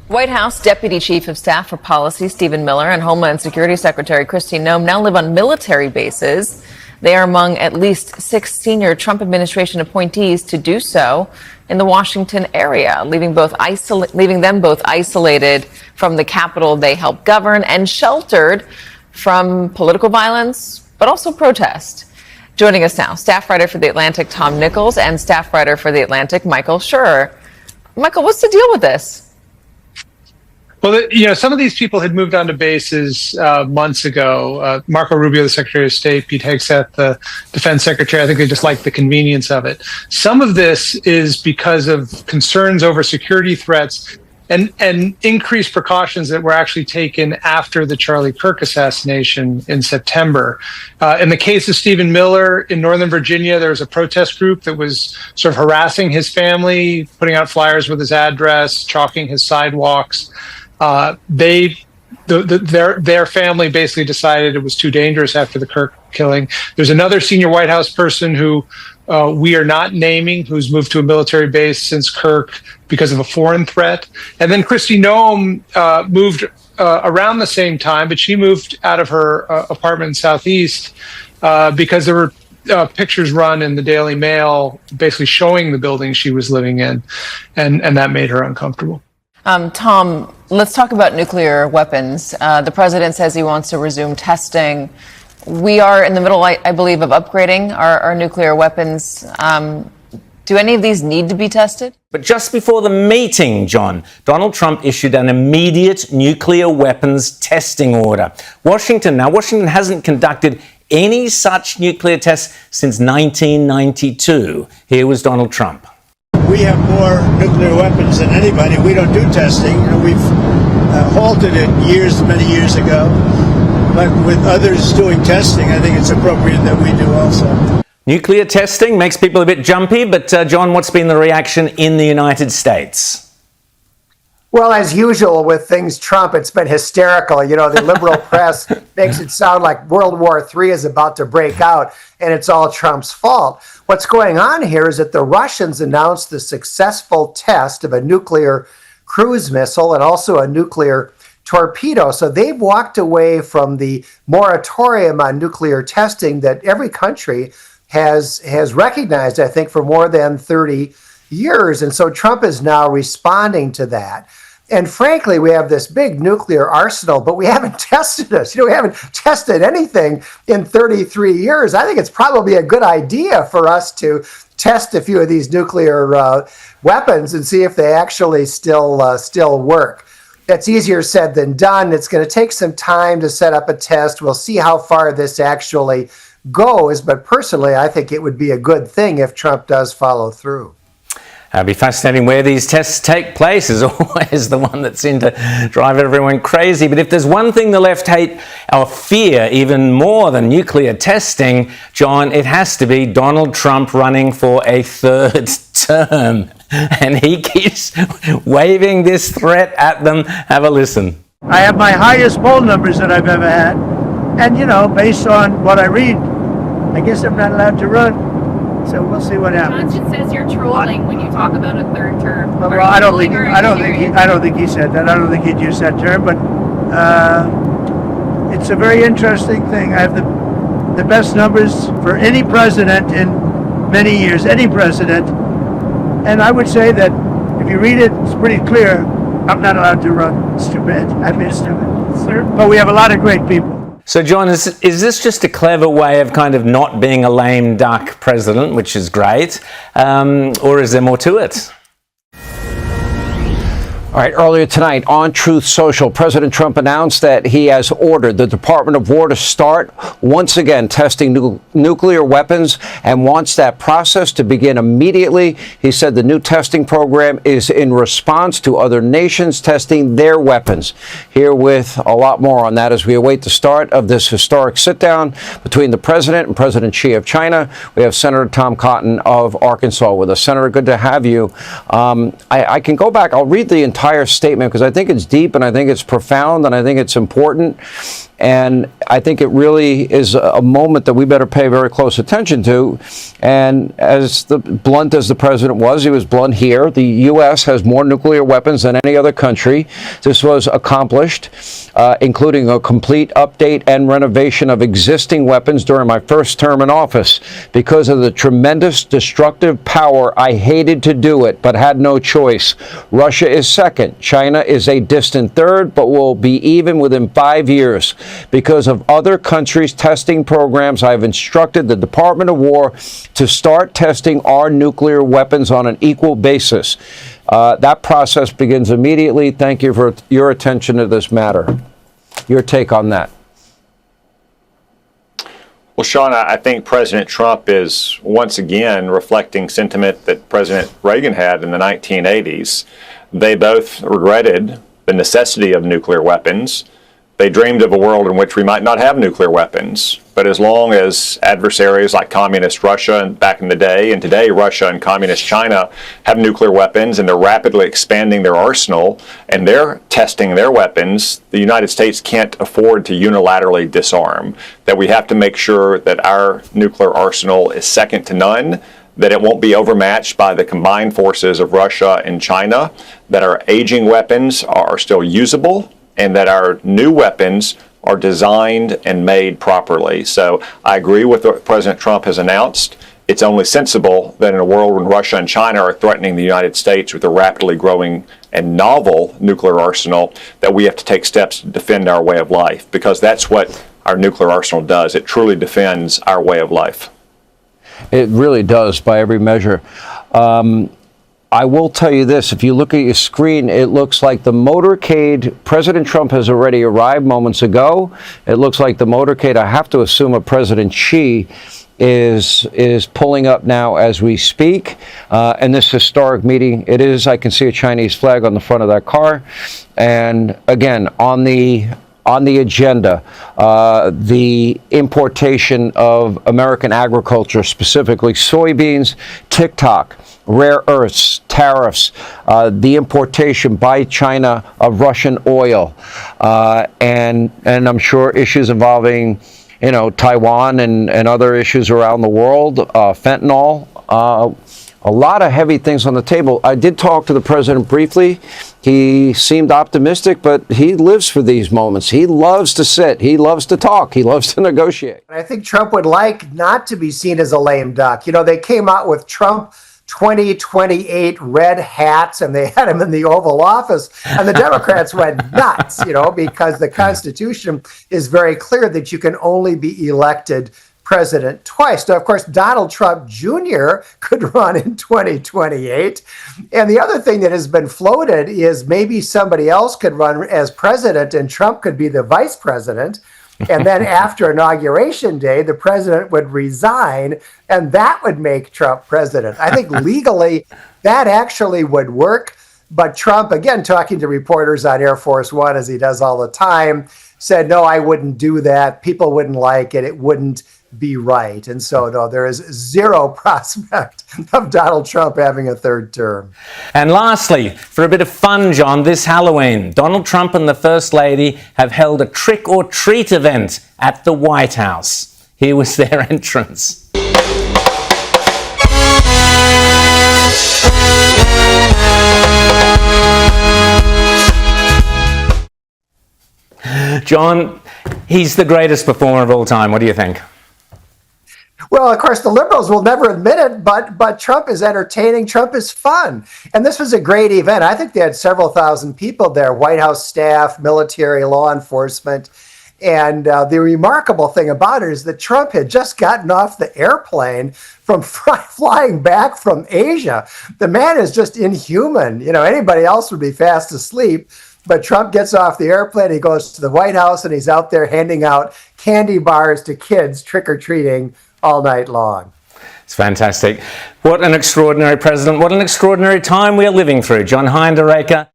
White House Deputy Chief of Staff for Policy Stephen Miller and Homeland Security Secretary Kristi Noem now live on military bases. They are among at least 6 senior Trump administration appointees to do so in the Washington area, leaving them both isolated from the Capitol they help govern and sheltered from political violence, but also protest. Joining us now, staff writer for The Atlantic, Tom Nichols, and staff writer for The Atlantic, Michael Schur. Michael, what's the deal with this? Well, some of these people had moved on to bases months ago. Marco Rubio, the Secretary of State, Pete Hegseth, the Defense Secretary, I think they just like the convenience of it. Some of this is because of concerns over security threats and increased precautions that were actually taken after the Charlie Kirk assassination in September. In the case of Stephen Miller in Northern Virginia, there was a protest group that was sort of harassing his family, putting out flyers with his address, chalking his sidewalks. Their family basically decided it was too dangerous after the Kirk killing. There's another senior White House person who we are not naming, who's moved to a military base since Kirk because of a foreign threat. And then Kristi Noem moved around the same time, but she moved out of her apartment in Southeast because there were pictures run in the Daily Mail basically showing the building she was living in, and that made her uncomfortable. Tom, let's talk about nuclear weapons. The president says he wants to resume testing. We are in the middle, I believe, of upgrading our nuclear weapons. Do any of these need to be tested? But just before the meeting, John, Donald Trump issued an immediate nuclear weapons testing order. Washington hasn't conducted any such nuclear tests since 1992. Here was Donald Trump. We have more nuclear weapons than anybody. We don't do testing, and we've halted it many years ago. But with others doing testing, I think it's appropriate that we do also. Nuclear testing makes people a bit jumpy, but John, what's been the reaction in the United States? Well, as usual with things Trump, it's been hysterical. The liberal press makes it sound like World War III is about to break out, and it's all Trump's fault. What's going on here is that the Russians announced the successful test of a nuclear cruise missile and also a nuclear torpedo. So they've walked away from the moratorium on nuclear testing that every country has recognized, I think, for more than 30 years. And so Trump is now responding to that. And frankly, we have this big nuclear arsenal, but we haven't tested it. We haven't tested anything in 33 years. I think it's probably a good idea for us to test a few of these nuclear weapons and see if they actually still work. That's easier said than done. It's going to take some time to set up a test. We'll see how far this actually goes. But personally, I think it would be a good thing if Trump does follow through. It'll be fascinating where these tests take place is always the one that seems to drive everyone crazy. But if there's one thing the left hate or fear even more than nuclear testing, John, it has to be Donald Trump running for a third term. And he keeps waving this threat at them. Have a listen. I have my highest poll numbers that I've ever had. And, based on what I read, I guess I'm not allowed to run. So we'll see what happens. John says you're trolling when you talk about a third term. Well, I don't think he said that. I don't think he'd use that term. But it's a very interesting thing. I have the best numbers for any president in many years. Any president, and I would say that if you read it, it's pretty clear. I'm not allowed to run. It's too bad. I've been stupid. But we have a lot of great people. So, John, is this just a clever way of kind of not being a lame duck president, which is great, or is there more to it? All right, earlier tonight on Truth Social, President Trump announced that he has ordered the Department of War to start once again testing nuclear weapons and wants that process to begin immediately. He said the new testing program is in response to other nations testing their weapons. Here with a lot more on that as we await the start of this historic sit-down between the president and President Xi of China. We have Senator Tom Cotton of Arkansas with us. Senator, good to have you. I can go back. I'll read the entire statement because I think it's deep and I think it's profound and I think it's important. And I think it really is a moment that we better pay very close attention to. And as blunt as the president was, he was blunt here. The U.S. has more nuclear weapons than any other country. This was accomplished, including a complete update and renovation of existing weapons during my first term in office. Because of the tremendous destructive power, I hated to do it, but had no choice. Russia is second. China is a distant third, but will be even within 5 years. Because of other countries' testing programs, I have instructed the Department of War to start testing our nuclear weapons on an equal basis. That process begins immediately. Thank you for your attention to this matter. Your take on that? Well, Sean, I think President Trump is once again reflecting sentiment that President Reagan had in the 1980s. They both regretted the necessity of nuclear weapons. They dreamed of a world in which we might not have nuclear weapons. But as long as adversaries like communist Russia back in the day, and today Russia and communist China have nuclear weapons and they're rapidly expanding their arsenal and they're testing their weapons, the United States can't afford to unilaterally disarm. That we have to make sure that our nuclear arsenal is second to none, that it won't be overmatched by the combined forces of Russia and China, that our aging weapons are still usable, and that our new weapons are designed and made properly. So I agree with what President Trump has announced. It's only sensible that in a world when Russia and China are threatening the United States with a rapidly growing and novel nuclear arsenal, that we have to take steps to defend our way of life, because that's what our nuclear arsenal does. It truly defends our way of life. It really does, by every measure. I will tell you this, if you look at your screen, it looks like the motorcade, President Trump has already arrived moments ago. It looks like the motorcade, I have to assume, of President Xi is pulling up now as we speak. And this historic meeting, it is, I can see a Chinese flag on the front of that car. And again, on the agenda, the importation of American agriculture, specifically soybeans, TikTok, rare earths, tariffs, the importation by China of Russian oil, and I'm sure issues involving, Taiwan and other issues around the world, fentanyl, a lot of heavy things on the table. I did talk to the president briefly. He seemed optimistic, but he lives for these moments. He loves to sit. He loves to talk. He loves to negotiate. I think Trump would like not to be seen as a lame duck. They came out with Trump 2028 red hats, and they had him in the Oval Office, and the Democrats went nuts, because the Constitution is very clear that you can only be elected president twice. Now, of course, Donald Trump Jr. could run in 2028. And the other thing that has been floated is maybe somebody else could run as president and Trump could be the vice president. And then after Inauguration Day, the president would resign, and that would make Trump president. I think legally that actually would work. But Trump, again, talking to reporters on Air Force One, as he does all the time, said, no, I wouldn't do that. People wouldn't like it. It wouldn't be right. And so, no, there is zero prospect of Donald Trump having a third term. And lastly, for a bit of fun, John, this Halloween, Donald Trump and the First Lady have held a trick or treat event at the White House. Here was their entrance. John, he's the greatest performer of all time. What do you think? Well, of course, the liberals will never admit it, but Trump is entertaining. Trump is fun. And this was a great event. I think they had several thousand people there, White House staff, military, law enforcement. And the remarkable thing about it is that Trump had just gotten off the airplane from flying back from Asia. The man is just inhuman. Anybody else would be fast asleep. But Trump gets off the airplane, he goes to the White House, and he's out there handing out candy bars to kids trick-or-treating all night long. It's fantastic. What an extraordinary president. What an extraordinary time we are living through. John Heinderreker.